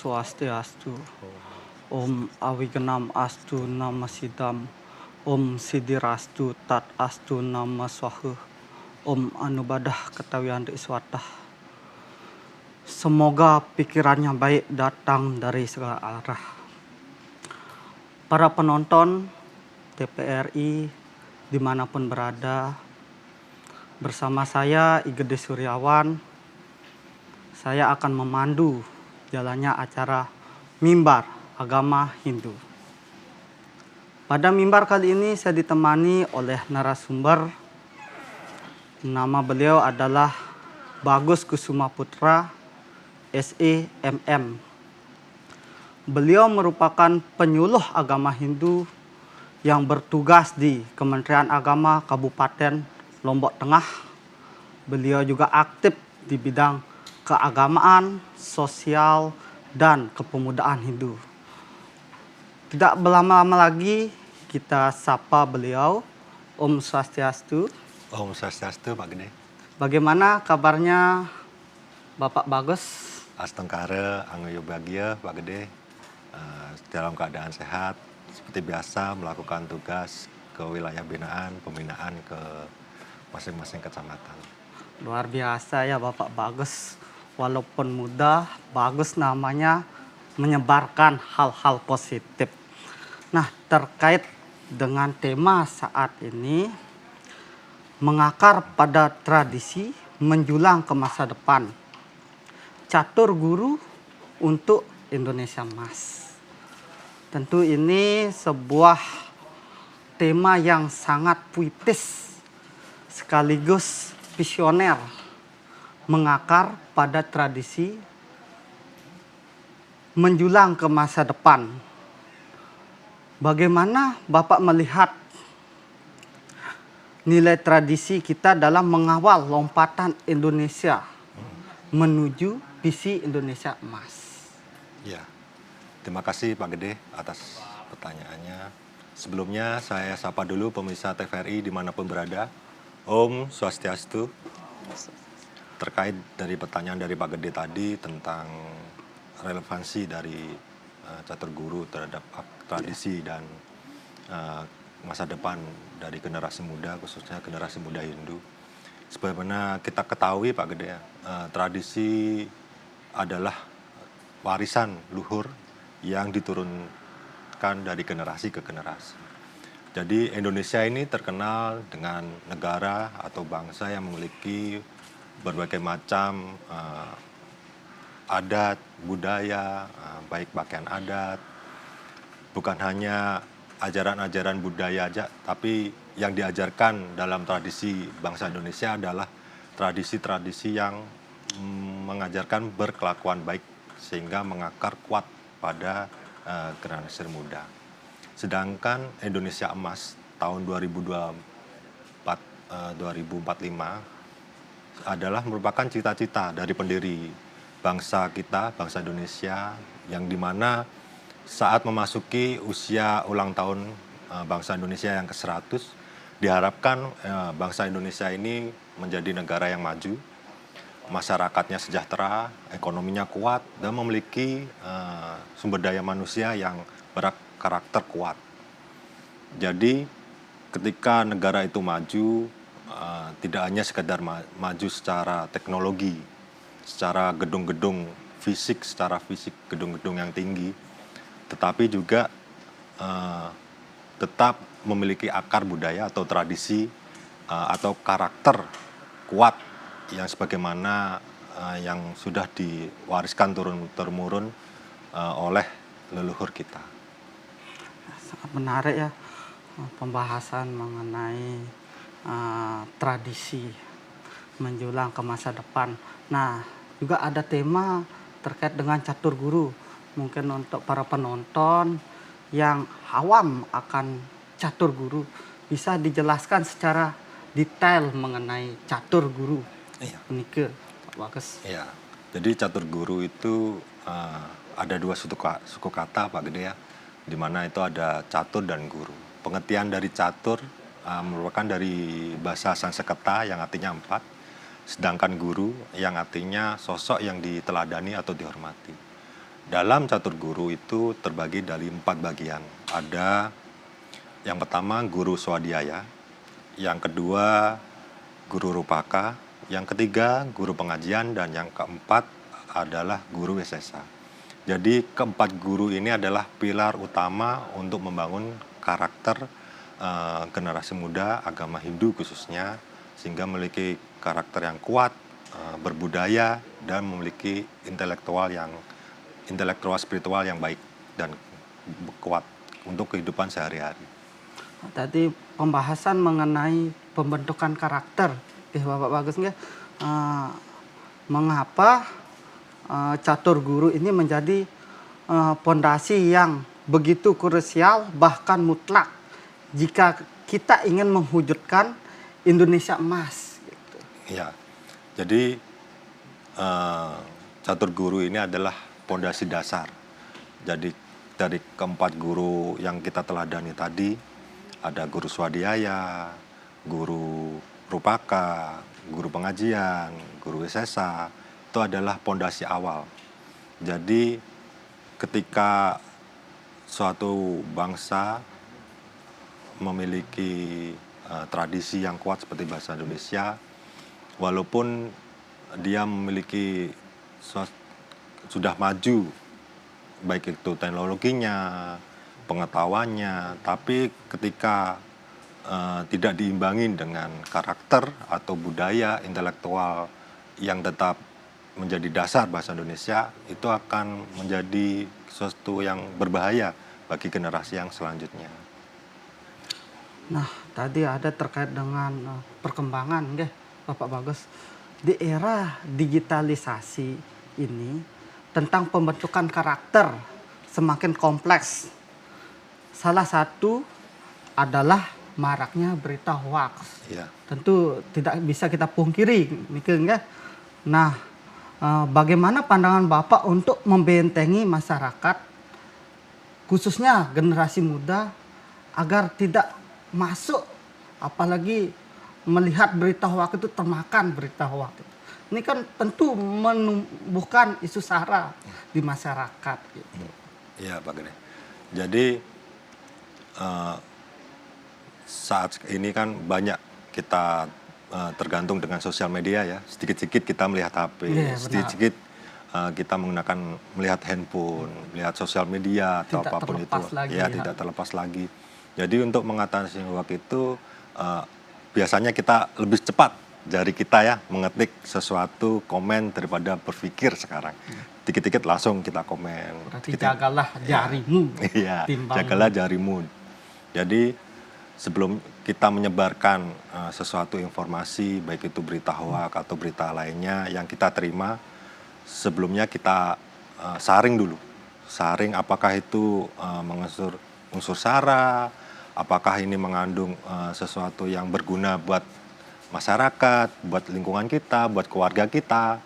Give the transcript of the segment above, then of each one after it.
Swastiastu. Om Awiganam Astu Nama Sidam. Om Sidirastu Tat Astu Nama Swahu. Om Anubadah Ketawian Iswatah. Semoga pikirannya baik datang dari segala arah. Para penonton TPRI dimanapun berada, bersama saya Igede Suryawan, saya akan memandu jalannya acara Mimbar Agama Hindu. Pada mimbar kali ini saya ditemani oleh narasumber. Nama beliau adalah Bagus Kusuma Putra, SE MM. Beliau merupakan penyuluh agama Hindu yang bertugas di Kementerian Agama Kabupaten Lombok Tengah. Beliau juga aktif di bidang keagamaan, sosial, dan kepemudaan Hindu. Tidak berlama-lama lagi, kita sapa beliau. Om Swastiastu. Om Swastiastu, Pak Gede. Bagaimana kabarnya Bapak Bagus? Astengkare, Angyo Bahagia, Pak Gede. Dalam keadaan sehat, seperti biasa melakukan tugas ke wilayah binaan, pembinaan ke masing-masing kecamatan. Luar biasa ya Bapak Bagus. Walaupun muda, bagus namanya menyebarkan hal-hal positif. Nah, terkait dengan tema saat ini, mengakar pada tradisi menjulang ke masa depan. Catur guru untuk Indonesia Emas. Tentu ini sebuah tema yang sangat puitis sekaligus visioner, mengakar pada tradisi menjulang ke masa depan. Bagaimana Bapak melihat nilai tradisi kita dalam mengawal lompatan Indonesia menuju visi Indonesia Emas? Ya, terima kasih Pak Gede atas pertanyaannya. Sebelumnya saya sapa dulu pemirsa TVRI dimanapun berada. Om Swastiastu. Terkait dari pertanyaan dari Pak Gede tadi tentang relevansi dari catur guru terhadap tradisi dan masa depan dari generasi muda, khususnya generasi muda Hindu. Sebagaimana kita ketahui Pak Gede, tradisi adalah warisan luhur yang diturunkan dari generasi ke generasi. Jadi Indonesia ini terkenal dengan negara atau bangsa yang memiliki berbagai macam adat, budaya, baik pakaian adat, bukan hanya ajaran-ajaran budaya aja, tapi yang diajarkan dalam tradisi bangsa Indonesia adalah tradisi-tradisi yang mengajarkan berkelakuan baik sehingga mengakar kuat pada generasi muda. Sedangkan Indonesia Emas tahun 2045 adalah merupakan cita-cita dari pendiri bangsa kita, bangsa Indonesia, yang dimana saat memasuki usia ulang tahun bangsa Indonesia yang ke-100, diharapkan bangsa Indonesia ini menjadi negara yang maju, masyarakatnya sejahtera, ekonominya kuat, dan memiliki sumber daya manusia yang berkarakter kuat. Jadi ketika negara itu maju, tidak hanya sekedar maju secara teknologi, secara gedung-gedung fisik, secara fisik gedung-gedung yang tinggi, tetapi juga tetap memiliki akar budaya atau tradisi atau karakter kuat yang sebagaimana yang sudah diwariskan turun-temurun oleh leluhur kita. Sangat menarik ya pembahasan mengenai tradisi menjulang ke masa depan. Nah, juga ada tema terkait dengan catur guru. Mungkin untuk para penonton yang awam akan catur guru, bisa dijelaskan secara detail mengenai catur guru. Iya. Nike, Pak Bagus. Iya. Jadi catur guru itu ada dua suku kata Pak Gede ya, di mana itu ada catur dan guru. Pengertian dari catur merupakan dari bahasa Sanskerta yang artinya 4, sedangkan guru yang artinya sosok yang diteladani atau dihormati. Dalam catur guru itu terbagi dari 4 bagian. Ada yang pertama guru swadhyaya, yang kedua guru rupaka, yang ketiga guru pengajian, dan yang keempat adalah guru wisesa. Jadi keempat guru ini adalah pilar utama untuk membangun karakter generasi muda agama Hindu khususnya, sehingga memiliki karakter yang kuat, berbudaya, dan memiliki intelektual spiritual yang baik dan kuat untuk kehidupan sehari-hari. Tadi pembahasan mengenai pembentukan karakter, Bapak Bagus nggih. Mengapa catur guru ini menjadi pondasi yang begitu krusial bahkan mutlak jika kita ingin mewujudkan Indonesia emas. Gitu. Ya, jadi catur guru ini adalah pondasi dasar. Jadi dari keempat guru yang kita teladani tadi, ada guru swadhyaya, guru rupaka, guru pengajian, guru wisesa, itu adalah pondasi awal. Jadi ketika suatu bangsa memiliki tradisi yang kuat seperti bahasa Indonesia, walaupun dia memiliki sudah maju, baik itu teknologinya, pengetahuannya, tapi ketika tidak diimbangi dengan karakter atau budaya intelektual yang tetap menjadi dasar bahasa Indonesia, itu akan menjadi sesuatu yang berbahaya bagi generasi yang selanjutnya. Nah, tadi ada terkait dengan perkembangan, nggih, Bapak Bagus. Di era digitalisasi ini, tentang pembentukan karakter semakin kompleks. Salah satu adalah maraknya berita hoax. Ya. Tentu tidak bisa kita pungkiri, ya. Nah, bagaimana pandangan Bapak untuk membentengi masyarakat, khususnya generasi muda, agar tidak masuk, apalagi melihat berita hoax itu, termakan berita hoax itu. Ini kan tentu menumbuhkan isu sara di masyarakat. Gitu. Iya, Pak Gede. Jadi saat ini kan banyak kita tergantung dengan sosial media ya. Sedikit-sedikit kita melihat HP, sedikit-sedikit kita melihat handphone, melihat sosial media atau tidak apapun itu. Lagi, ya, tidak terlepas lagi. Jadi untuk mengatasi hoax itu biasanya kita lebih cepat dari kita ya mengetik sesuatu komen daripada berpikir sekarang. Dikit-dikit langsung kita komen. Berarti jagalah jarimu. Iya, jagalah jarimu. Jadi sebelum kita menyebarkan sesuatu informasi, baik itu berita hoax atau berita lainnya yang kita terima, sebelumnya kita saring dulu. Saring apakah itu mengusur unsur sara, apakah ini mengandung sesuatu yang berguna buat masyarakat, buat lingkungan kita, buat keluarga kita.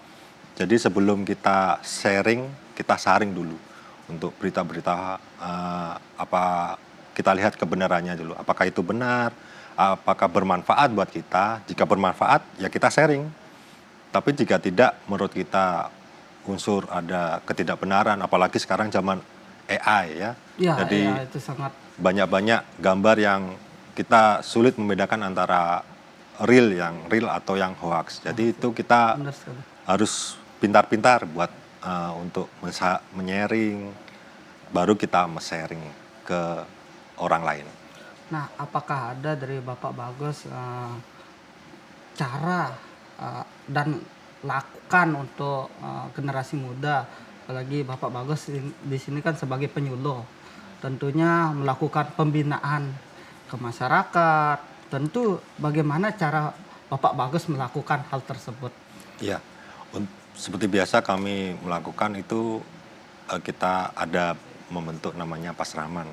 Jadi sebelum kita sharing, kita saring dulu untuk berita-berita apa kita lihat kebenarannya dulu. Apakah itu benar? Apakah bermanfaat buat kita? Jika bermanfaat, ya kita sharing. Tapi jika tidak, menurut kita unsur ada ketidakbenaran, apalagi sekarang zaman AI ya. Jadi ya, itu sangat banyak-banyak gambar yang kita sulit membedakan antara real atau yang hoax. Jadi itu kita harus pintar-pintar buat untuk men-sharing, baru kita men-sharing ke orang lain. Nah, apakah ada dari Bapak Bagus cara dan lakukan untuk generasi muda, apalagi Bapak Bagus di sini kan sebagai penyuluh, tentunya melakukan pembinaan ke masyarakat. Tentu bagaimana cara Bapak Bagus melakukan hal tersebut? Ya, seperti biasa kami melakukan itu, kita ada membentuk namanya Pasraman.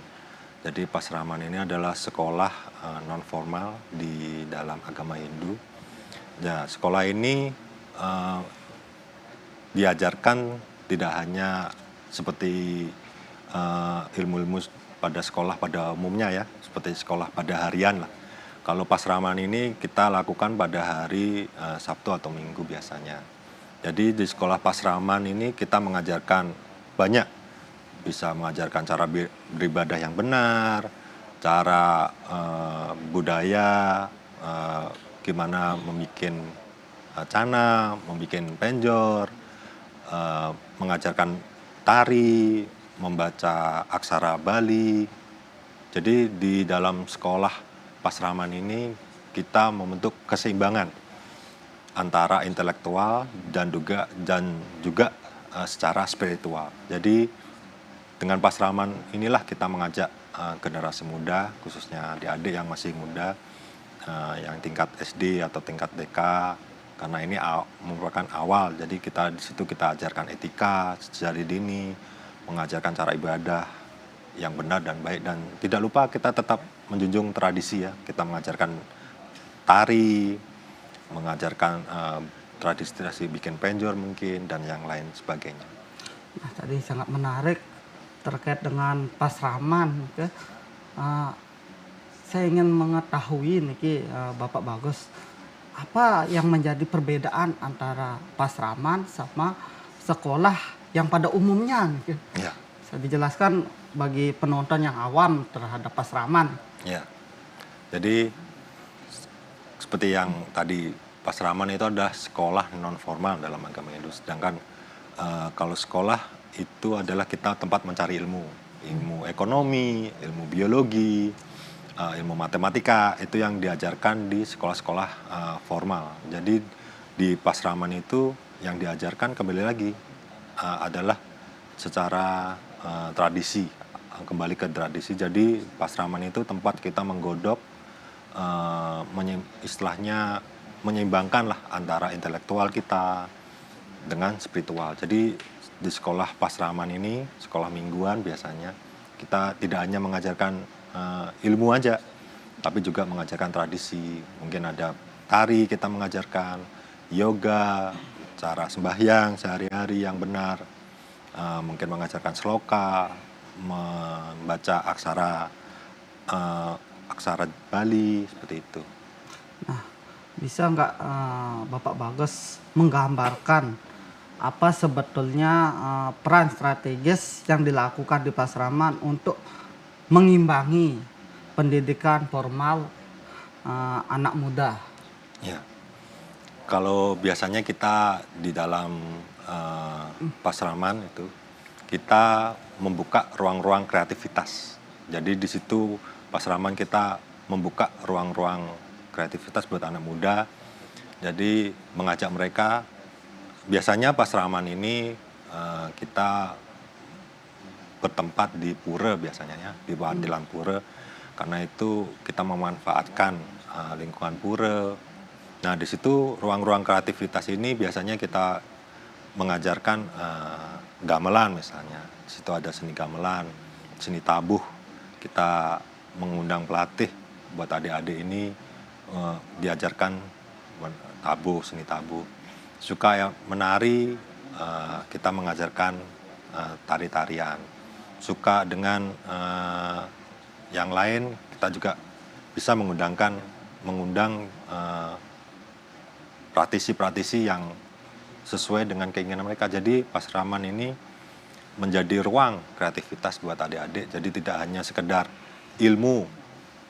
Jadi Pasraman ini adalah sekolah non formal di dalam agama Hindu. Ya, sekolah ini diajarkan tidak hanya seperti ilmu-ilmu pada sekolah pada umumnya ya, seperti sekolah pada harian lah. Kalau Pasraman ini kita lakukan pada hari Sabtu atau Minggu biasanya. Jadi di sekolah Pasraman ini kita mengajarkan banyak bisa mengajarkan cara beribadah yang benar, cara budaya, gimana membuat cana, membuat penjor, mengajarkan tari, membaca aksara Bali. Jadi di dalam sekolah Pasraman ini kita membentuk keseimbangan antara intelektual dan juga secara spiritual. Jadi dengan Pasraman inilah kita mengajak generasi muda, khususnya adik-adik yang masih muda, yang tingkat SD atau tingkat TK, karena ini merupakan awal. Jadi di situ kita ajarkan etika sejak dini, mengajarkan cara ibadah yang benar dan baik, dan tidak lupa kita tetap menjunjung tradisi ya. Kita mengajarkan tari, mengajarkan tradisi bikin penjor mungkin, dan yang lain sebagainya. Nah, tadi sangat menarik terkait dengan Pasraman. Ya. Saya ingin mengetahui nih Bapak Bagus, apa yang menjadi perbedaan antara Pasraman sama sekolah yang pada umumnya? Gitu. Ya. Bisa dijelaskan bagi penonton yang awam terhadap Pasraman. Ya. Jadi seperti yang tadi, Pasraman itu adalah sekolah non formal dalam agama Hindu. Sedangkan kalau sekolah itu adalah kita tempat mencari ilmu ekonomi, ilmu biologi, ilmu matematika, itu yang diajarkan di sekolah-sekolah formal. Jadi di Pasraman itu yang diajarkan kembali lagi adalah secara tradisi, kembali ke tradisi. Jadi Pasraman itu tempat kita menggodok, istilahnya menyeimbangkan lah antara intelektual kita dengan spiritual. Jadi di sekolah Pasraman ini, sekolah mingguan biasanya, kita tidak hanya mengajarkan ilmu aja, tapi juga mengajarkan tradisi. Mungkin ada tari, kita mengajarkan yoga, cara sembahyang sehari-hari yang benar, mungkin mengajarkan sloka, membaca aksara Bali, seperti itu. Nah, bisa nggak Bapak Bagus menggambarkan apa sebetulnya peran strategis yang dilakukan di Pasraman untuk mengimbangi pendidikan formal anak muda? Ya, kalau biasanya kita di dalam Pasraman itu kita membuka ruang-ruang kreativitas. Jadi di situ Pasraman kita membuka ruang-ruang kreativitas buat anak muda. Jadi mengajak mereka, biasanya Pasraman ini kita bertempat di pura biasanya ya, di Bandilan Pura. Karena itu kita memanfaatkan lingkungan pura. Nah, di situ ruang-ruang kreativitas ini biasanya kita mengajarkan gamelan misalnya. Di situ ada seni gamelan, seni tabuh. Kita mengundang pelatih buat adik-adik ini diajarkan tabuh, seni tabuh. Suka yang menari, kita mengajarkan tari-tarian. Suka dengan yang lain, kita juga bisa mengundang praktisi-praktisi yang sesuai dengan keinginan mereka. Jadi Pasraman ini menjadi ruang kreativitas buat adik-adik. Jadi tidak hanya sekedar ilmu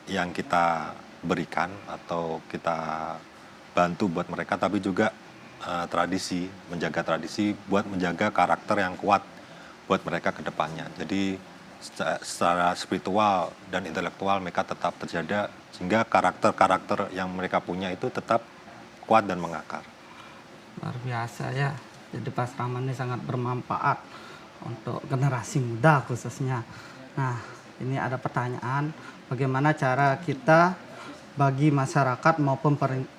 yang kita berikan atau kita bantu buat mereka, tapi juga tradisi, menjaga tradisi buat menjaga karakter yang kuat buat mereka ke depannya. Jadi secara spiritual dan intelektual mereka tetap terjaga, sehingga karakter-karakter yang mereka punya itu tetap kuat dan mengakar. Luar biasa ya. Jadi Pasraman ini sangat bermanfaat untuk generasi muda khususnya. Nah, ini ada pertanyaan, bagaimana cara kita bagi masyarakat maupun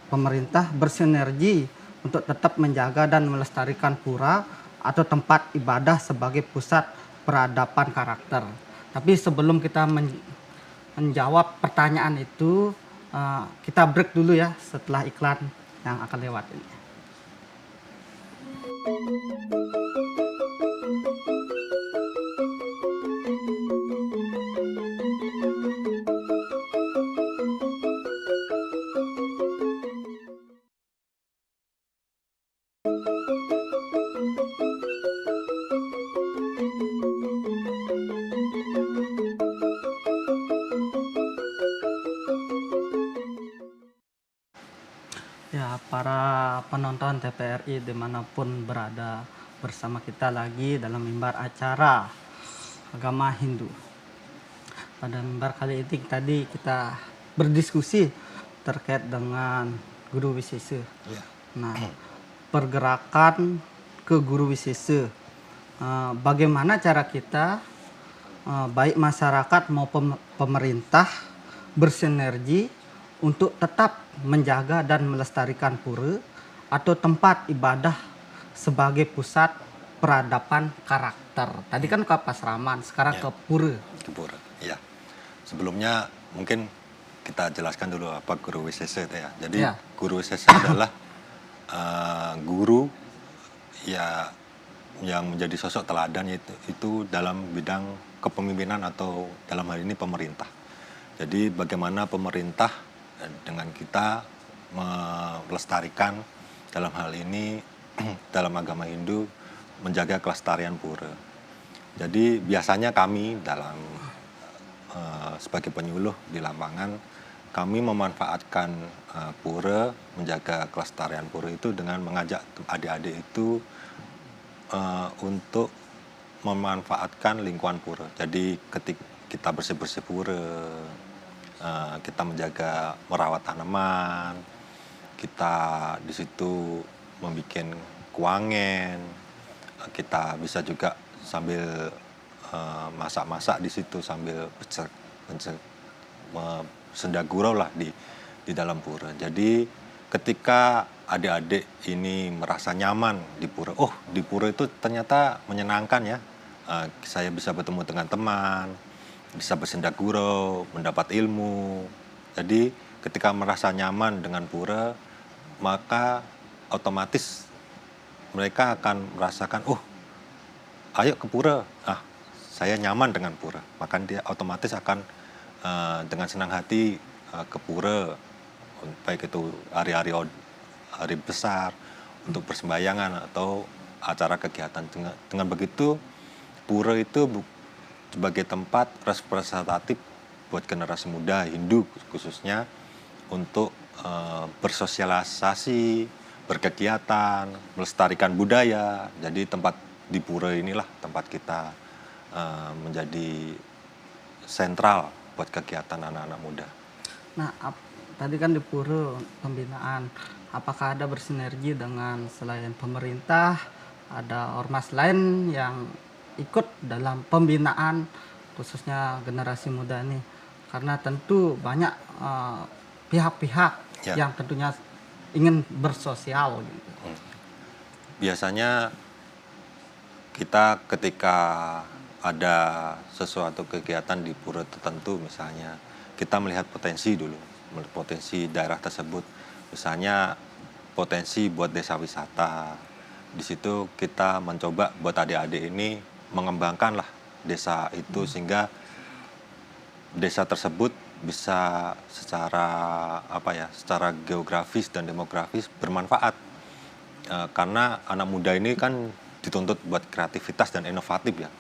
pemerintah bersinergi untuk tetap menjaga dan melestarikan pura atau tempat ibadah sebagai pusat peradaban karakter. Tapi sebelum kita menjawab pertanyaan itu, kita break dulu ya setelah iklan yang akan lewat ini. para penonton TVRI dimanapun berada, bersama kita lagi dalam mimbar acara agama Hindu. Pada mimbar kali ini tadi kita berdiskusi terkait dengan guru wisesa. Ya. Nah, pergerakan ke guru wisesa, bagaimana cara kita, baik masyarakat maupun pemerintah bersinergi untuk tetap menjaga dan melestarikan pura atau tempat ibadah sebagai pusat peradaban karakter. Tadi kan ke Pasraman, sekarang Ya. ke pura. Ke pura. Ya. Sebelumnya mungkin kita jelaskan dulu apa guru wisesa itu ya. Jadi Ya. guru wisesa adalah guru ya yang menjadi sosok teladan itu dalam bidang kepemimpinan atau dalam hal ini pemerintah. Jadi bagaimana pemerintah dengan kita melestarikan dalam hal ini dalam agama Hindu menjaga kelestarian pura. Jadi biasanya kami dalam sebagai penyuluh di lapangan kami memanfaatkan pura, menjaga kelestarian pura itu dengan mengajak adik-adik itu untuk memanfaatkan lingkungan pura. Jadi ketika kita bersih-bersih pura, kita menjaga merawat tanaman, kita di situ membuat kuangen, kita bisa juga sambil masak-masak di situ sambil senda gurau lah di dalam pura. Jadi ketika adik-adik ini merasa nyaman di pura, oh di pura itu ternyata menyenangkan ya. Saya bisa bertemu dengan teman, bisa bersenda gurau, mendapat ilmu. Jadi ketika merasa nyaman dengan pura, maka otomatis mereka akan merasakan, oh ayo ke pura, saya nyaman dengan pura. Maka dia otomatis akan dengan senang hati ke pura, baik itu hari besar untuk persembahyangan atau acara kegiatan. Dengan begitu pura itu sebagai tempat representatif buat generasi muda Hindu khususnya untuk bersosialisasi, berkegiatan, melestarikan budaya. Jadi tempat di pura inilah tempat kita menjadi sentral buat kegiatan anak-anak muda. Nah, tadi kan di pura pembinaan, apakah ada bersinergi dengan selain pemerintah, ada ormas lain yang ikut dalam pembinaan khususnya generasi muda ini? Karena tentu banyak pihak-pihak yang tentunya ingin bersosial gitu. Biasanya kita ketika ada sesuatu kegiatan di pura tertentu misalnya, kita melihat potensi dulu, potensi daerah tersebut. Misalnya potensi buat desa wisata. Di situ kita mencoba buat adik-adik ini mengembangkan lah desa itu sehingga desa tersebut bisa secara secara geografis dan demografis bermanfaat. Karena anak muda ini kan dituntut buat kreativitas dan inovatif ya.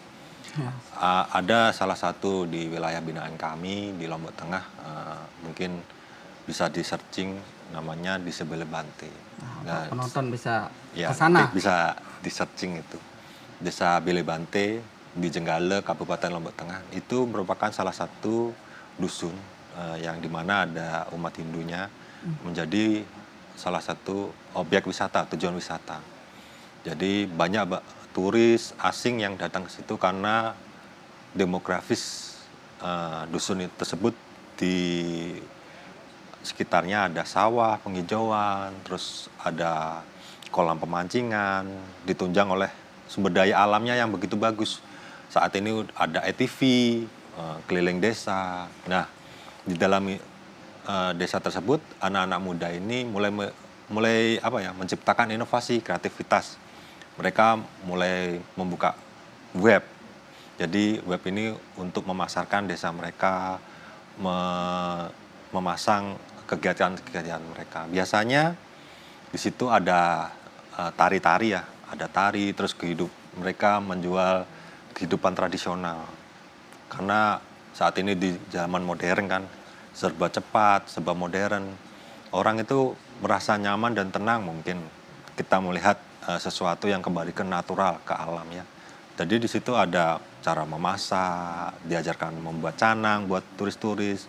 Ada salah satu di wilayah binaan kami di Lombok Tengah, mungkin bisa di searching namanya di Sebelah Bante. Nah, penonton bisa ya, ke sana. Bisa di searching itu. Desa Bele Bante di Jenggale, Kabupaten Lombok Tengah. Itu merupakan salah satu dusun yang dimana ada umat Hindunya menjadi salah satu objek wisata, tujuan wisata. Jadi banyak turis asing yang datang ke situ karena demografis dusun tersebut di sekitarnya ada sawah, penghijauan, terus ada kolam pemancingan, ditunjang oleh sumber daya alamnya yang begitu bagus. Saat ini ada ATV, keliling desa. Nah, di dalam desa tersebut, anak-anak muda ini mulai menciptakan inovasi, kreativitas. Mereka mulai membuka web. Jadi web ini untuk memasarkan desa mereka, memasang kegiatan-kegiatan mereka. Biasanya di situ ada tari-tari ya, ada tari, terus mereka menjual kehidupan tradisional. Karena saat ini di zaman modern kan, serba cepat, serba modern. orang itu merasa nyaman dan tenang mungkin kita melihat sesuatu yang kembali ke natural, ke alam ya. Jadi di situ ada cara memasak, diajarkan membuat canang buat turis-turis.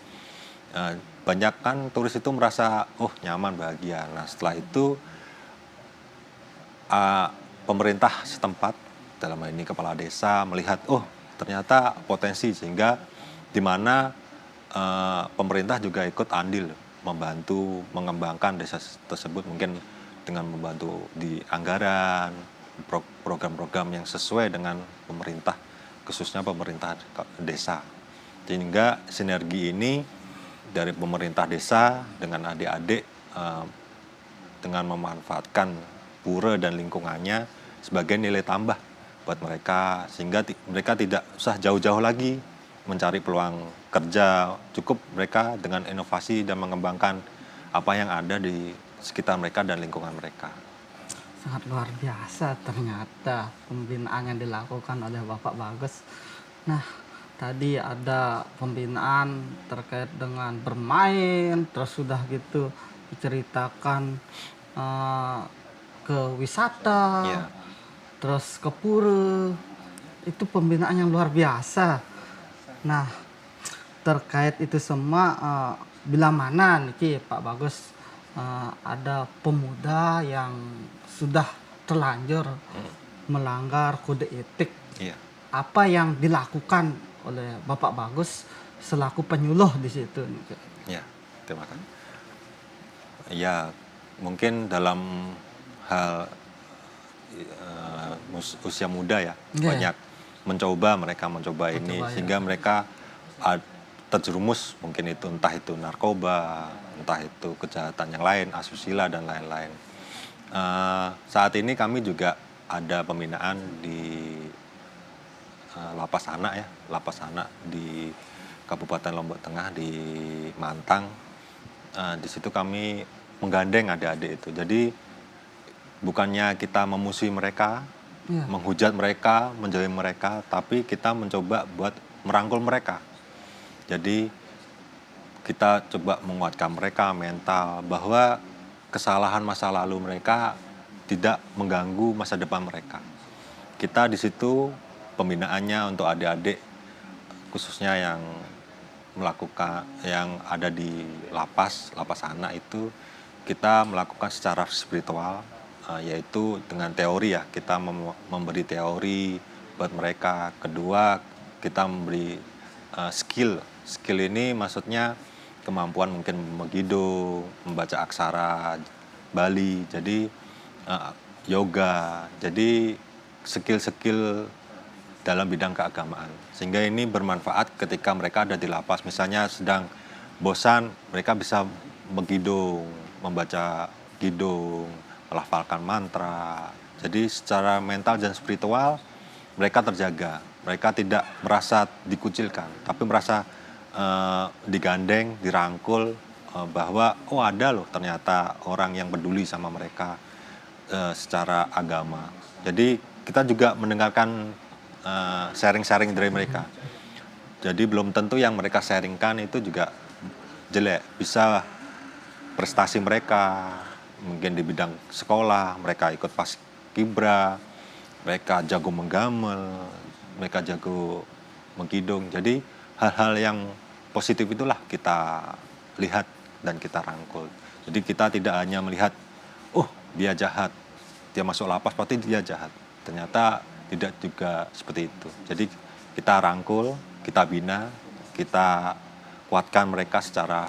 Banyak kan turis itu merasa, oh nyaman, bahagia. Nah setelah itu pemerintah setempat, dalam hal ini kepala desa melihat, oh ternyata potensi sehingga di mana pemerintah juga ikut andil membantu mengembangkan desa tersebut mungkin dengan membantu di anggaran, program-program yang sesuai dengan pemerintah, khususnya pemerintah desa. Sehingga sinergi ini dari pemerintah desa dengan adik-adik dengan memanfaatkan pura dan lingkungannya sebagai nilai tambah buat mereka sehingga mereka tidak usah jauh-jauh lagi mencari peluang kerja, cukup mereka dengan inovasi dan mengembangkan apa yang ada di sekitar mereka dan lingkungan mereka. Sangat luar biasa ternyata pembinaan yang dilakukan oleh Bapak Bagus. Nah, tadi ada pembinaan terkait dengan bermain, terus sudah gitu diceritakan ke wisata, Ya, terus ke pura. Itu pembinaan yang luar biasa. Nah, terkait itu semua, bila mana nih Pak Bagus ada pemuda yang sudah terlanjur melanggar kode etik, iya, apa yang dilakukan oleh Bapak Bagus selaku penyuluh di situ Niki? iya, terima kasih. Ya, mungkin dalam hal usia muda ya, Iya. banyak mereka mencoba ini Mencoba, ya. sehingga mereka terjerumus mungkin itu entah itu narkoba, entah itu kejahatan yang lain, asusila dan lain-lain. Saat ini kami juga ada pembinaan di lapas anak ya, lapas anak di Kabupaten Lombok Tengah di Mantang. Di situ kami menggandeng adik-adik itu. Jadi bukannya kita memusuhi mereka, Iya. menghujat mereka, menjauhi mereka, tapi kita mencoba buat merangkul mereka. Jadi kita coba menguatkan mereka mental bahwa kesalahan masa lalu mereka tidak mengganggu masa depan mereka. Kita di situ pembinaannya untuk adik-adik khususnya yang ada di lapas anak itu kita melakukan secara spiritual, yaitu dengan teori ya, kita memberi teori buat mereka. Kedua, kita memberi skill ini maksudnya kemampuan mungkin megiddo, membaca aksara Bali, jadi yoga, jadi skill dalam bidang keagamaan. Sehingga ini bermanfaat ketika mereka ada di lapas. Misalnya sedang bosan, mereka bisa megidung, membaca kidung, melafalkan mantra. Jadi secara mental dan spiritual mereka terjaga. Mereka tidak merasa dikucilkan, tapi merasa digandeng, dirangkul, bahwa oh ada loh ternyata orang yang peduli sama mereka secara agama. Jadi kita juga mendengarkan sharing-sharing dari mereka. Jadi belum tentu yang mereka sharingkan itu juga jelek. Bisa prestasi mereka, mungkin di bidang sekolah, mereka ikut paskibra, mereka jago menggamel, mereka jago mengkidung. Jadi hal-hal yang positif itulah kita lihat dan kita rangkul. Jadi kita tidak hanya melihat, oh dia jahat, dia masuk lapas berarti dia jahat. Ternyata tidak juga seperti itu. Jadi kita rangkul, kita bina, kita kuatkan mereka secara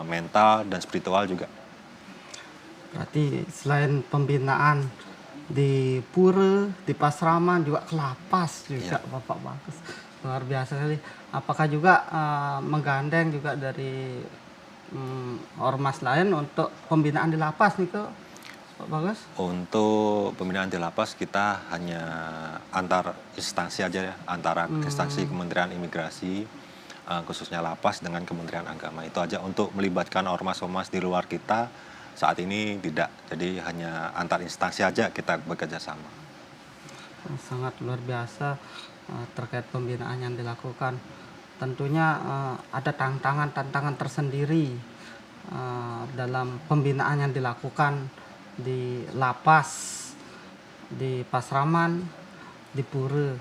mental dan spiritual juga. Berarti selain pembinaan di pura, di Pasraman, juga ke lapas juga Iya. Bapak Bagus. Luar biasa sekali. Apakah juga menggandeng juga dari ormas lain untuk pembinaan di lapas nih kok Pak Bagus? Untuk pembinaan di lapas kita hanya antar instansi aja ya, antara instansi Kementerian Imigrasi, khususnya lapas dengan Kementerian Agama. Itu aja untuk melibatkan ormas-ormas di luar kita saat ini tidak. Jadi hanya antar instansi aja kita bekerja sama. Sangat luar biasa terkait pembinaan yang dilakukan. Tentunya ada tantangan tersendiri dalam pembinaan yang dilakukan di lapas, di Pasraman, di Pura.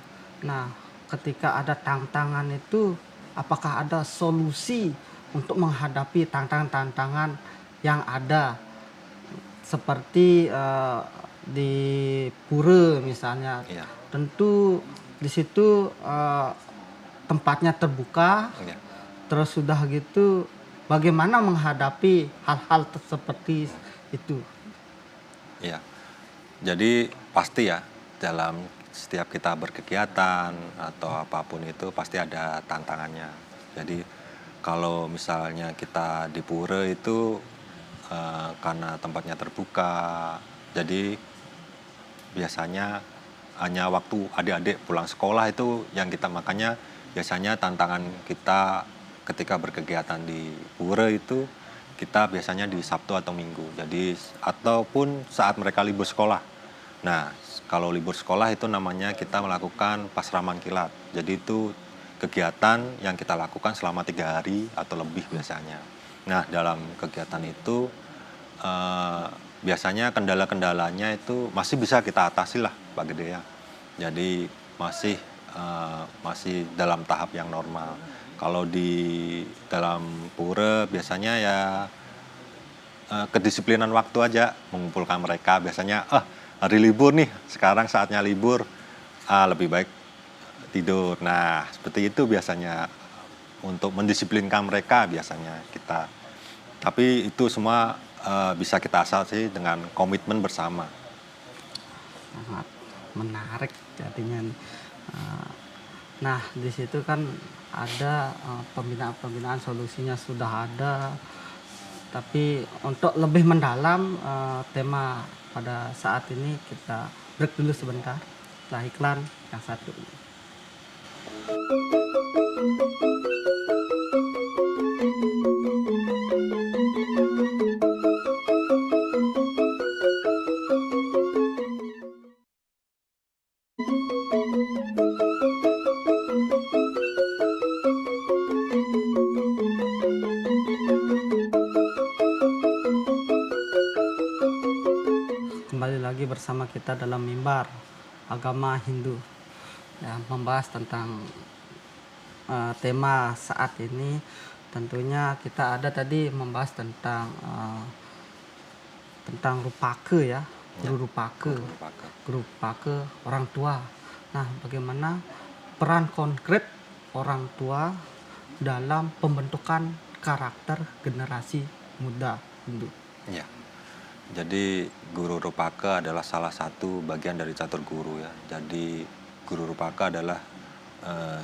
Nah, ketika ada tantangan itu, apakah ada solusi untuk menghadapi tantangan-tantangan yang ada? Seperti di Pura misalnya, Iya, tentu di situ tempatnya terbuka, iya, terus sudah gitu bagaimana menghadapi hal-hal seperti itu? iya. Jadi pasti ya, dalam setiap kita berkegiatan atau apapun itu pasti ada tantangannya. Jadi kalau misalnya kita di pura itu karena tempatnya terbuka, jadi biasanya hanya waktu adik-adik pulang sekolah itu yang kita makanya biasanya tantangan kita ketika berkegiatan di pura itu kita biasanya di Sabtu atau Minggu. Jadi ataupun saat mereka libur sekolah. Nah, kalau libur sekolah itu namanya kita melakukan pasraman kilat. Jadi itu kegiatan yang kita lakukan selama 3 hari atau lebih biasanya. Nah, dalam kegiatan itu eh, biasanya kendala-kendalanya itu masih bisa kita atasi lah, Pak Gede ya. Jadi masih dalam tahap yang normal. Kalau di dalam pura biasanya ya kedisiplinan waktu aja mengumpulkan mereka. Biasanya hari libur nih, sekarang saatnya libur, lebih baik tidur. Nah, seperti itu biasanya untuk mendisiplinkan mereka biasanya kita. Tapi itu semua bisa kita atasi dengan komitmen bersama. Sangat menarik jadinya. Eh, Nah, di situ kan ada pembinaan-pembinaan, solusinya sudah ada. Tapi untuk lebih mendalam tema pada saat ini kita break dulu sebentar. Setelah iklan yang satu ini. Kembali lagi bersama kita dalam mimbar agama Hindu, ya, membahas tentang tema saat ini. Tentunya kita ada tadi membahas tentang rupake ya, guru rupake, Merupakan. guru rupake orang tua. Nah, bagaimana peran konkret orang tua dalam pembentukan karakter generasi muda Hindu? Ya. Jadi guru Rupaka adalah salah satu bagian dari catur guru ya. Jadi guru Rupaka adalah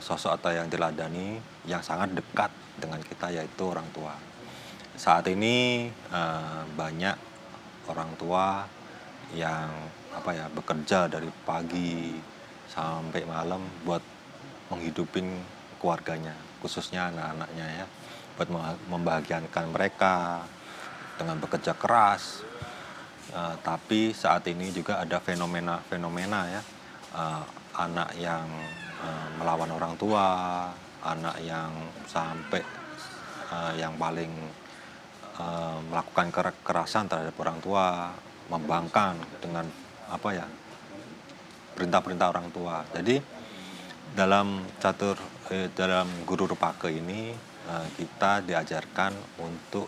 sosok atau yang teladani yang sangat dekat dengan kita yaitu orang tua. Saat ini banyak orang tua yang bekerja dari pagi sampai malam buat menghidupin keluarganya, khususnya anak-anaknya ya, buat membahagiakan mereka dengan bekerja keras. Tapi saat ini juga ada fenomena ya, anak yang melawan orang tua, anak yang sampai yang paling melakukan kekerasan terhadap orang tua, membangkang dengan perintah-perintah orang tua. Jadi dalam guru Rupake ini kita diajarkan untuk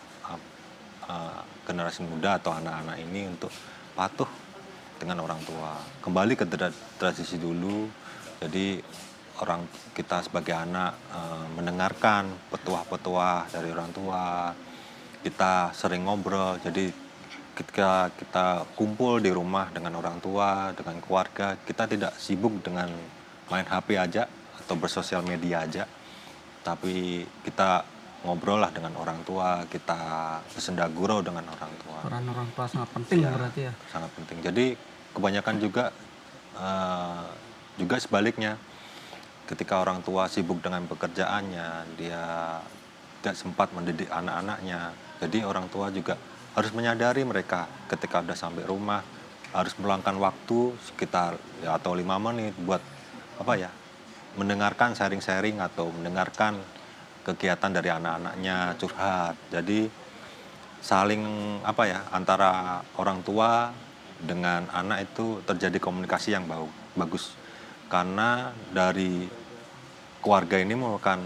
generasi muda atau anak-anak ini untuk patuh dengan orang tua. Kembali ke tradisi dulu, jadi kita sebagai anak mendengarkan petuah-petuah dari orang tua, kita sering ngobrol. Jadi ketika kita kumpul di rumah dengan orang tua, dengan keluarga, kita tidak sibuk dengan main HP aja atau bersosial media aja, tapi kita ngobrol lah dengan orang tua, kita bersenda gurau dengan orang tua. Peran orang tua sangat penting Ya, berarti ya. sangat penting. Jadi kebanyakan juga sebaliknya, ketika orang tua sibuk dengan pekerjaannya, dia tidak sempat mendidik anak-anaknya. Jadi orang tua juga harus menyadari mereka ketika udah sampai rumah harus meluangkan waktu sekitar atau 5 menit buat mendengarkan sharing-sharing atau mendengarkan kegiatan dari anak-anaknya curhat. Jadi saling apa ya, antara orang tua dengan anak itu terjadi komunikasi yang bagus. Karena dari keluarga ini merupakan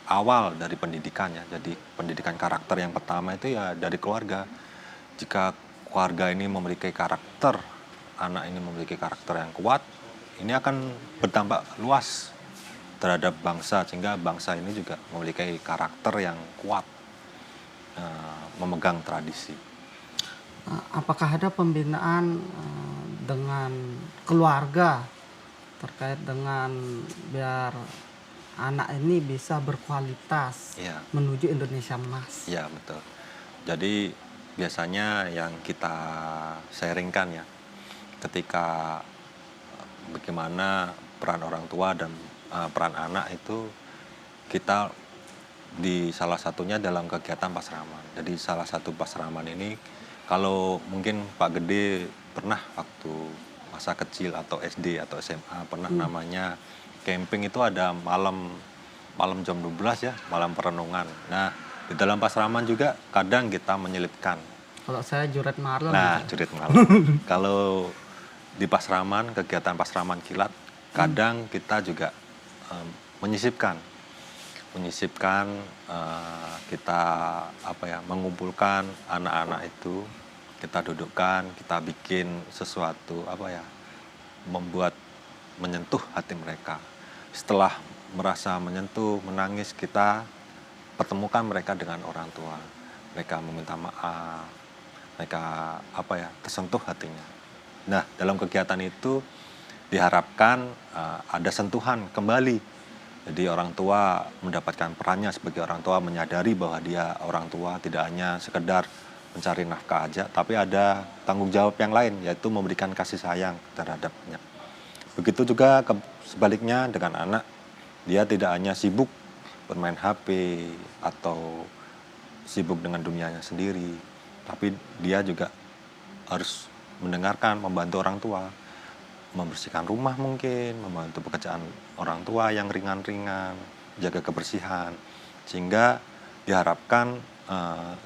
awal dari pendidikan ya. Jadi pendidikan karakter yang pertama itu ya dari keluarga. Jika keluarga ini memiliki karakter, anak ini memiliki karakter yang kuat, ini akan berdampak luas terhadap bangsa, sehingga bangsa ini juga memiliki karakter yang kuat, memegang tradisi. Apakah ada pembinaan dengan keluarga terkait dengan biar anak ini bisa berkualitas Ya, menuju Indonesia Emas? ya betul. Jadi biasanya yang kita sharingkan ya, ketika bagaimana peran orang tua dan peran anak itu, kita di salah satunya dalam kegiatan pasraman. Jadi salah satu pasraman ini, kalau mungkin Pak Gede pernah waktu masa kecil atau SD atau SMA pernah namanya camping, itu ada malam jam 12 ya, malam perenungan. Nah, di dalam pasraman juga kadang kita menyelipkan. Kalau saya juret malam. Nah, gitu. jurit malam. Kalau di pasraman, kegiatan pasraman kilat, kadang kita juga menyisipkan, kita apa ya, mengumpulkan anak-anak itu, kita dudukkan, kita bikin sesuatu apa ya, menyentuh hati mereka. Setelah merasa menyentuh, menangis, kita pertemukan mereka dengan orang tua. Mereka meminta maaf, mereka apa ya, tersentuh hatinya. Nah, dalam kegiatan itu diharapkan ada sentuhan kembali. Jadi orang tua mendapatkan perannya sebagai orang tua, menyadari bahwa dia orang tua, tidak hanya sekedar mencari nafkah aja, tapi ada tanggung jawab yang lain, yaitu memberikan kasih sayang terhadapnya. Begitu juga sebaliknya dengan anak, dia tidak hanya sibuk bermain HP atau sibuk dengan dunianya sendiri, tapi dia juga harus mendengarkan, membantu orang tua, membersihkan rumah mungkin, membantu pekerjaan orang tua yang ringan-ringan, jaga kebersihan, sehingga diharapkan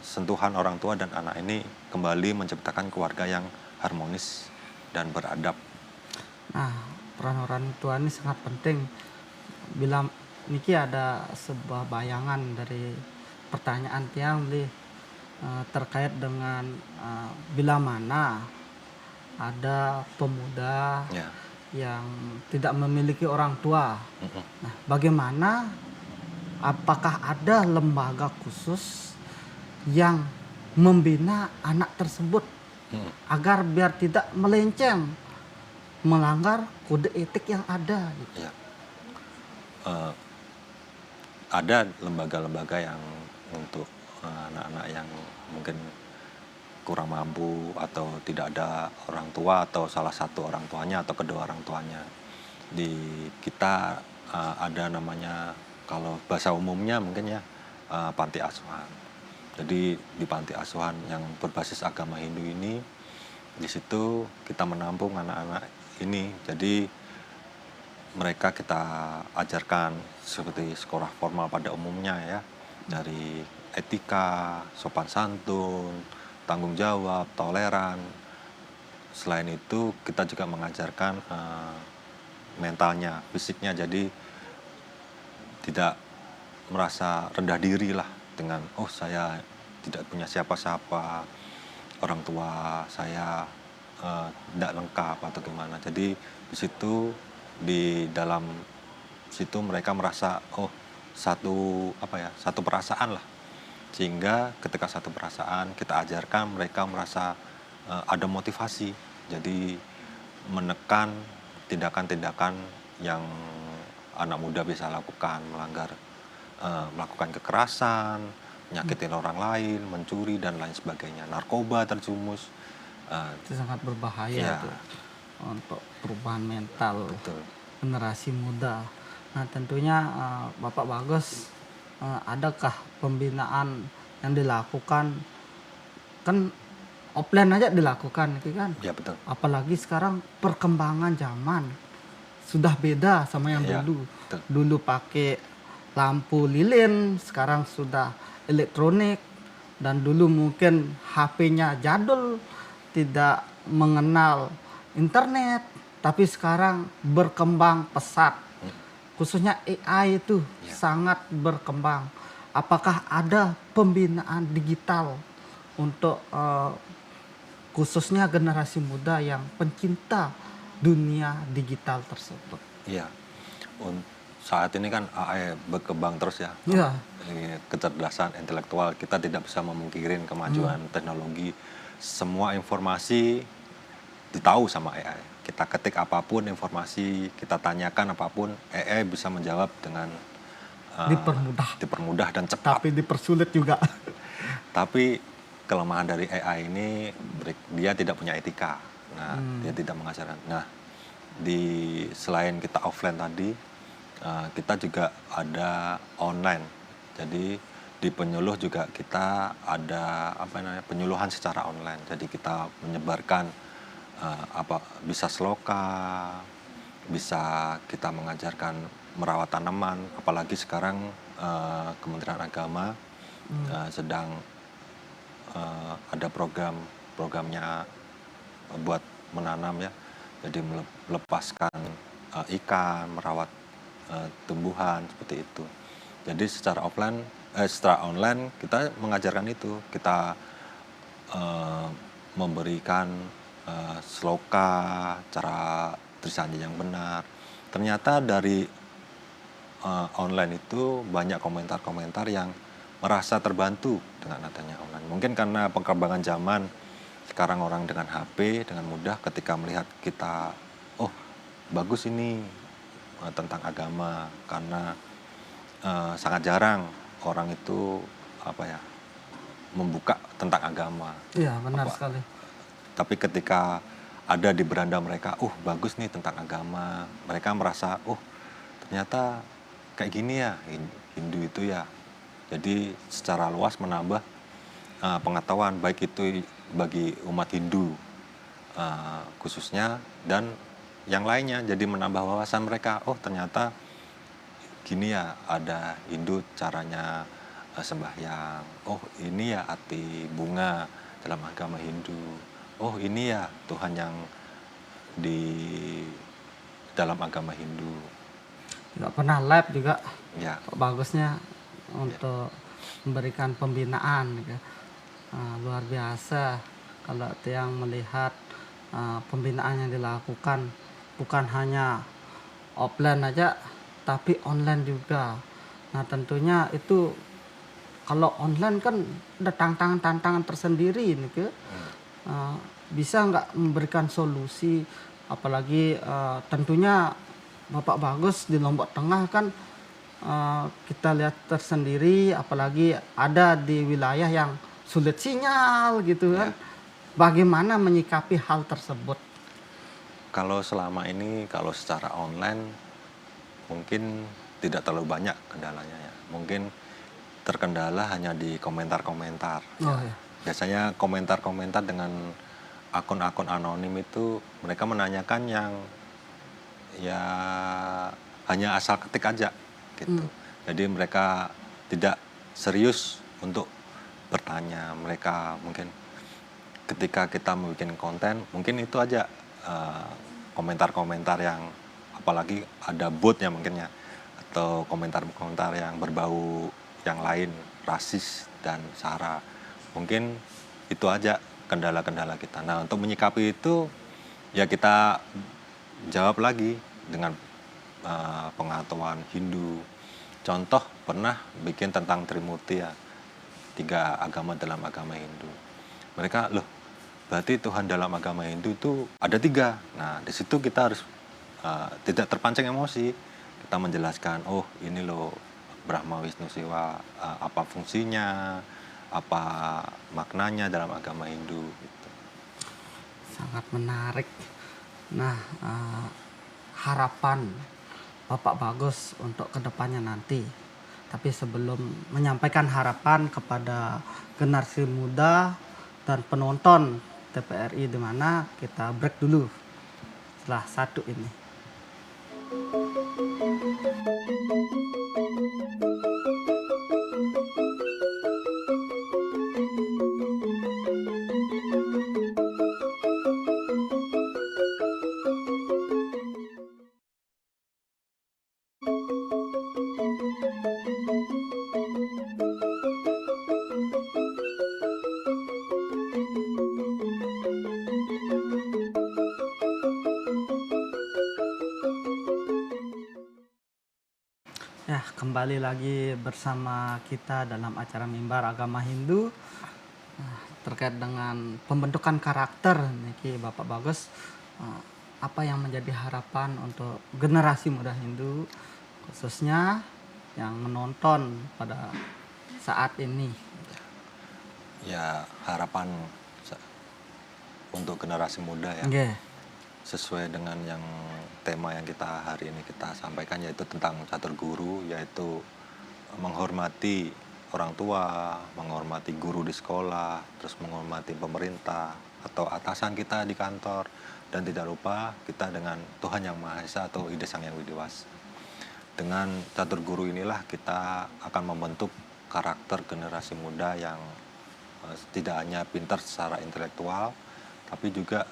sentuhan orang tua dan anak ini kembali menciptakan keluarga yang harmonis dan beradab. Nah, peran orang tua ini sangat penting. Bila Niki ada sebuah bayangan dari pertanyaan tiang terkait dengan bila mana ada pemuda Ya. yang tidak memiliki orang tua. Nah, bagaimana, apakah ada lembaga khusus yang membina anak tersebut agar biar tidak melenceng, melanggar kode etik yang ada? Gitu. Ya. Ada lembaga-lembaga yang untuk anak-anak yang mungkin kurang mampu atau tidak ada orang tua atau salah satu orang tuanya atau kedua orang tuanya. Di kita ada namanya, kalau bahasa umumnya mungkin ya, panti asuhan. Jadi di panti asuhan yang berbasis agama Hindu ini, di situ kita menampung anak-anak ini. Jadi mereka kita ajarkan seperti sekolah formal pada umumnya ya, dari etika, sopan santun, tanggung jawab, toleran. Selain itu kita juga mengajarkan mentalnya, fisiknya, jadi tidak merasa rendah diri lah dengan saya tidak punya siapa-siapa, orang tua saya tidak lengkap atau gimana. Jadi di situ, di dalam situ mereka merasa satu perasaan lah, sehingga ketika satu perasaan kita ajarkan, mereka merasa ada motivasi, jadi menekan tindakan-tindakan yang anak muda bisa lakukan, melakukan kekerasan, nyakitin orang lain, mencuri dan lain sebagainya, narkoba, terjumus. Itu sangat berbahaya Ya. tuh untuk perubahan mental Betul. generasi muda. Nah, tentunya Bapak Bagus, adakah pembinaan yang dilakukan? Kan offline aja dilakukan gitu kan. Ya, betul. Apalagi sekarang perkembangan zaman sudah beda sama yang Ya, dulu. betul. Dulu pakai lampu lilin, sekarang sudah elektronik. dan dulu mungkin HP-nya jadul, tidak mengenal internet, tapi sekarang berkembang pesat. Khususnya AI itu Ya. sangat berkembang. Apakah ada pembinaan digital untuk khususnya generasi muda yang pencinta dunia digital tersebut? Iya. Saat ini kan AI berkembang terus ya. Iya. Kecerdasan intelektual, kita tidak bisa memungkirin kemajuan teknologi. Semua informasi ditahu sama AI. Kita ketik apapun informasi, kita tanyakan apapun, AI bisa menjawab dengan dipermudah dan cepat. Tapi dipersulit juga. Tapi kelemahan dari AI ini, dia tidak punya etika. Nah, dia tidak mengajarkan. Nah, selain kita offline tadi, kita juga ada online. Jadi di penyuluh juga kita ada penyuluhan secara online. Jadi kita menyebarkan bisa sloka, bisa kita mengajarkan merawat tanaman. Apalagi sekarang Kementerian Agama sedang ada programnya buat menanam ya. Jadi melepaskan ikan, merawat tumbuhan seperti itu. Jadi secara online kita mengajarkan itu. Kita memberikan sloka, cara tulisannya yang benar. Ternyata dari online itu banyak komentar-komentar yang merasa terbantu dengan adanya online. Mungkin karena perkembangan zaman, sekarang orang dengan HP dengan mudah ketika melihat kita, oh bagus ini tentang agama, karena sangat jarang orang itu membuka tentang agama. Iya, benar sekali. Tapi ketika ada di beranda mereka, bagus nih tentang agama, mereka merasa, ternyata kayak gini ya Hindu itu ya. Jadi secara luas menambah pengetahuan, baik itu bagi umat Hindu khususnya dan yang lainnya. Jadi menambah wawasan mereka, ternyata gini ya, ada Hindu caranya sembahyang. Oh ini ya arti bunga dalam agama Hindu. Oh ini ya Tuhan yang di dalam agama Hindu. Nggak pernah live juga. Ya. Bagusnya untuk memberikan pembinaan gitu. Luar biasa kalau yang melihat pembinaan yang dilakukan bukan hanya offline aja tapi online juga. Nah tentunya itu kalau online kan ada tantangan-tantangan tersendiri nih ke. Bisa nggak memberikan solusi, apalagi tentunya Bapak Bagus di Lombok Tengah kan kita lihat tersendiri, apalagi ada di wilayah yang sulit sinyal gitu kan. Bagaimana menyikapi hal tersebut? Kalau selama ini, kalau secara online mungkin tidak terlalu banyak kendalanya ya. Mungkin terkendala hanya di komentar-komentar. Ya. Biasanya komentar-komentar dengan akun-akun anonim itu mereka menanyakan yang ya hanya asal ketik aja gitu. Jadi mereka tidak serius untuk bertanya. Mereka mungkin ketika kita membuat konten, mungkin itu aja komentar-komentar yang apalagi ada botnya mungkin ya, atau komentar-komentar yang berbau yang lain, rasis dan sara. Mungkin itu aja kendala-kendala kita. Nah, untuk menyikapi itu ya kita jawab lagi dengan pengetahuan Hindu. Contoh pernah bikin tentang Trimurti ya, 3 agama dalam agama Hindu. Mereka berarti Tuhan dalam agama Hindu itu ada 3. Nah di situ kita harus tidak terpancing emosi. Kita menjelaskan, ini loh Brahma Wisnu Siwa, apa fungsinya, apa maknanya dalam agama Hindu gitu. Sangat menarik. Nah, harapan Bapak Bagus untuk kedepannya nanti. Tapi sebelum menyampaikan harapan kepada generasi muda dan penonton TVRI di mana, kita break dulu setelah satu ini. Ya, kembali lagi bersama kita dalam acara Mimbar Agama Hindu. Terkait dengan pembentukan karakter niki Bapak Bagus, eh, apa yang menjadi harapan untuk generasi muda Hindu khususnya yang menonton pada saat ini? Ya, harapan sa- untuk generasi muda ya, Nggih. sesuai dengan yang tema yang kita hari ini kita sampaikan, yaitu tentang catur guru, yaitu menghormati orang tua, menghormati guru di sekolah, terus menghormati pemerintah atau atasan kita di kantor, dan tidak lupa kita dengan Tuhan Yang Maha Esa atau Ide Sang Yang Widiwas. Dengan catur guru inilah kita akan membentuk karakter generasi muda yang tidak hanya pintar secara intelektual, tapi juga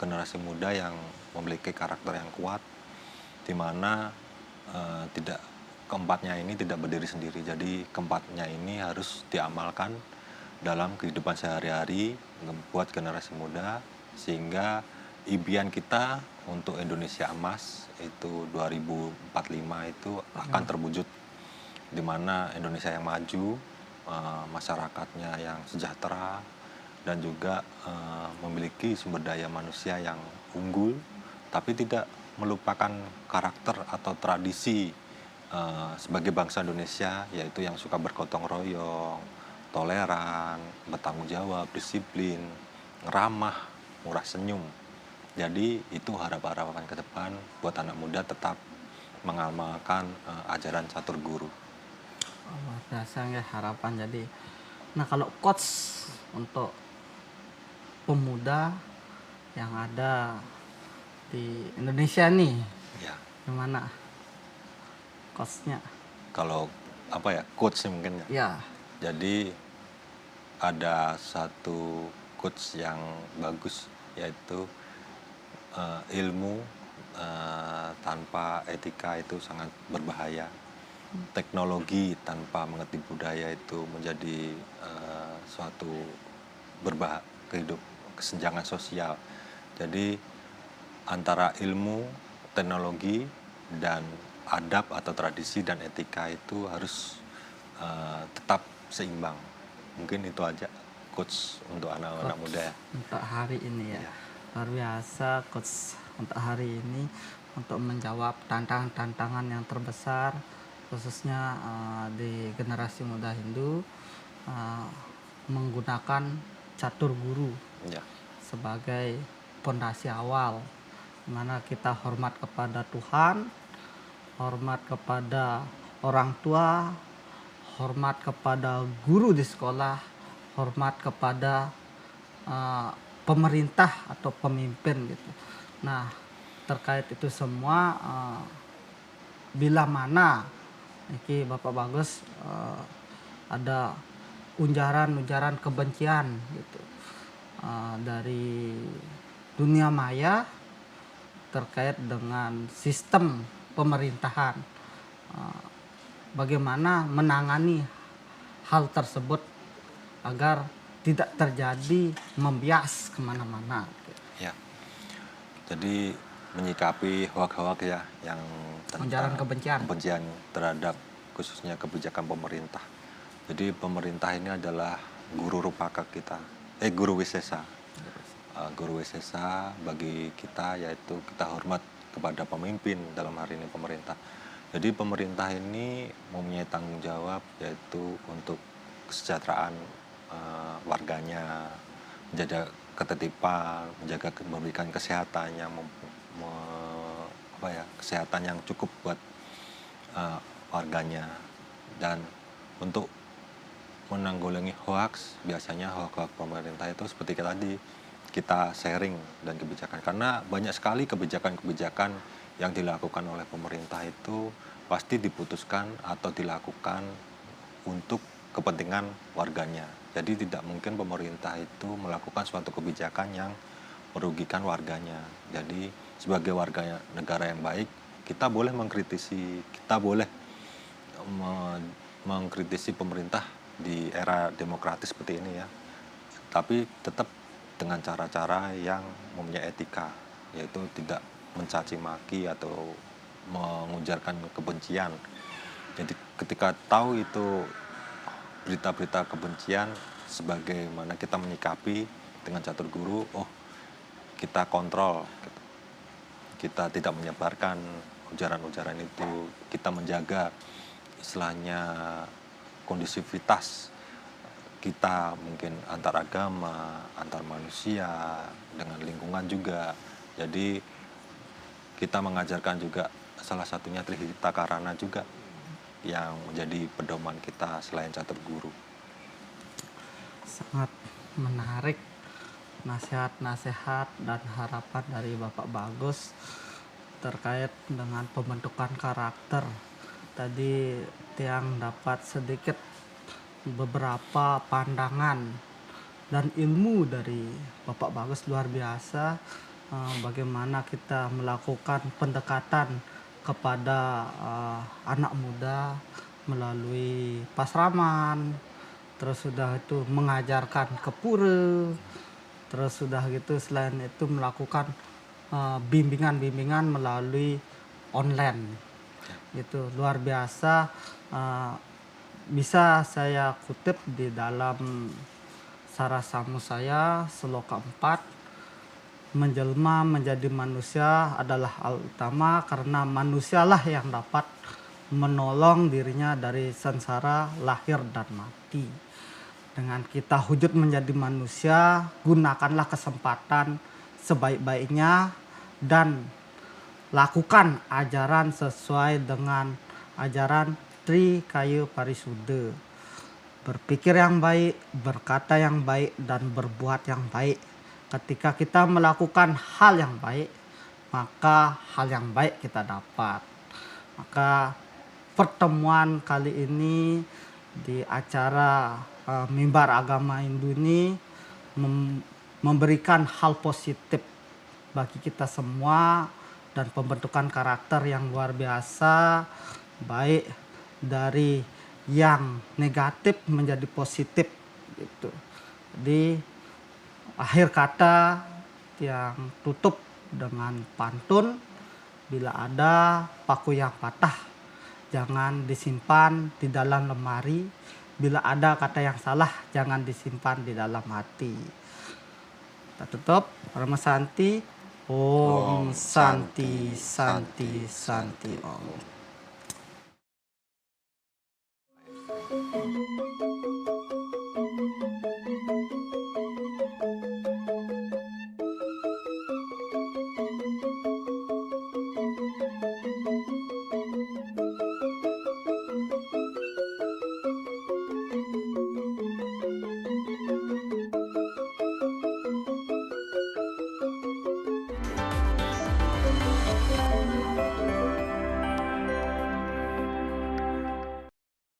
generasi muda yang memiliki karakter yang kuat, di mana tidak keempatnya ini tidak berdiri sendiri. Jadi keempatnya ini harus diamalkan dalam kehidupan sehari-hari buat generasi muda, sehingga impian kita untuk Indonesia emas itu 2045 itu akan terwujud, di mana Indonesia yang maju, masyarakatnya yang sejahtera, dan juga memiliki sumber daya manusia yang unggul, tapi tidak melupakan karakter atau tradisi sebagai bangsa Indonesia, yaitu yang suka bergotong royong, toleran, bertanggung jawab, disiplin, ramah, murah senyum. Jadi itu harapan-harapan ke depan buat anak muda tetap mengamalkan ajaran catur guru. Luar biasa ya harapan jadi. Nah, kalau coach untuk pemuda yang ada di Indonesia nih, Ya, gimana coachnya? kalau apa ya, coach mungkin ya. Ya, Jadi ada satu coach yang bagus, yaitu ilmu tanpa etika itu sangat berbahaya. Teknologi tanpa mengerti budaya itu menjadi suatu kehidup kesenjangan sosial. Jadi antara ilmu, teknologi, dan adab atau tradisi dan etika itu harus tetap seimbang. Mungkin itu aja coach untuk anak-anak muda ya. untuk hari ini ya. Iya. Luar biasa coach untuk hari ini untuk menjawab tantangan-tantangan yang terbesar khususnya di generasi muda Hindu, eh, menggunakan catur guru Ya. sebagai pondasi awal, di mana kita hormat kepada Tuhan, hormat kepada orang tua, hormat kepada guru di sekolah, hormat kepada pemerintah atau pemimpin gitu. Nah, terkait itu semua, bila mana iki Bapak Bagus ada ujaran-ujaran kebencian gitu dari dunia maya terkait dengan sistem pemerintahan, bagaimana menangani hal tersebut agar tidak terjadi membias kemana-mana. Ya. Jadi menyikapi hoak-hoak ya yang Ujaran tentang kebencian. kebencian terhadap khususnya kebijakan pemerintah. Jadi pemerintah ini adalah guru rupaka kita, guru wisesa. Guru wisesa bagi kita, yaitu kita hormat kepada pemimpin, dalam hari ini pemerintah. Jadi pemerintah ini mempunyai tanggung jawab, yaitu untuk kesejahteraan warganya, menjaga ketertiban, memberikan kesehatan yang kesehatan yang cukup buat warganya. Dan untuk menanggulangi hoax, biasanya hoax pemerintah itu seperti tadi kita sharing dan kebijakan, karena banyak sekali kebijakan-kebijakan yang dilakukan oleh pemerintah itu pasti diputuskan atau dilakukan untuk kepentingan warganya. Jadi tidak mungkin pemerintah itu melakukan suatu kebijakan yang merugikan warganya. Jadi sebagai warga negara yang baik, kita boleh mengkritisi, kita boleh mengkritisi pemerintah di era demokratis seperti ini ya. Tapi tetap dengan cara-cara yang mempunyai etika, yaitu tidak mencaci maki atau mengujarkan kebencian Jadi ketika tahu itu berita-berita kebencian, sebagaimana kita menyikapi dengan catur guru, oh kita kontrol, gitu. Kita tidak menyebarkan ujaran-ujaran itu, kita menjaga istilahnya kondusivitas kita mungkin antar agama, antar manusia, dengan lingkungan juga. Jadi kita mengajarkan juga salah satunya Trihita Karana juga yang menjadi pedoman kita selain catur guru. Sangat menarik nasihat-nasihat dan harapan dari Bapak Bagus terkait dengan pembentukan karakter. Tadi Tiang dapat sedikit beberapa pandangan dan ilmu dari Bapak Bagus luar biasa, bagaimana kita melakukan pendekatan kepada anak muda melalui pasraman, terus sudah itu mengajarkan ke pura, terus sudah gitu selain itu melakukan bimbingan-bimbingan melalui online. Itu luar biasa. Bisa saya kutip di dalam Sarasamu saya Sloka 4, menjelma menjadi manusia adalah hal utama karena manusialah yang dapat menolong dirinya dari sengsara lahir dan mati. Dengan kita wujud menjadi manusia, gunakanlah kesempatan sebaik-baiknya dan lakukan ajaran sesuai dengan ajaran Trikaya Parisuddha. Berpikir yang baik, berkata yang baik, dan berbuat yang baik. Ketika kita melakukan hal yang baik, maka hal yang baik kita dapat. Maka pertemuan kali ini di acara Mimbar Agama Hindu ini memberikan hal positif bagi kita semua dan pembentukan karakter yang luar biasa, baik dari yang negatif menjadi positif gitu. Di akhir kata yang tutup dengan pantun, bila ada paku yang patah jangan disimpan di dalam lemari, bila ada kata yang salah jangan disimpan di dalam hati. Kita tutup. Rama Santi. Om Santi Santi Santi Om.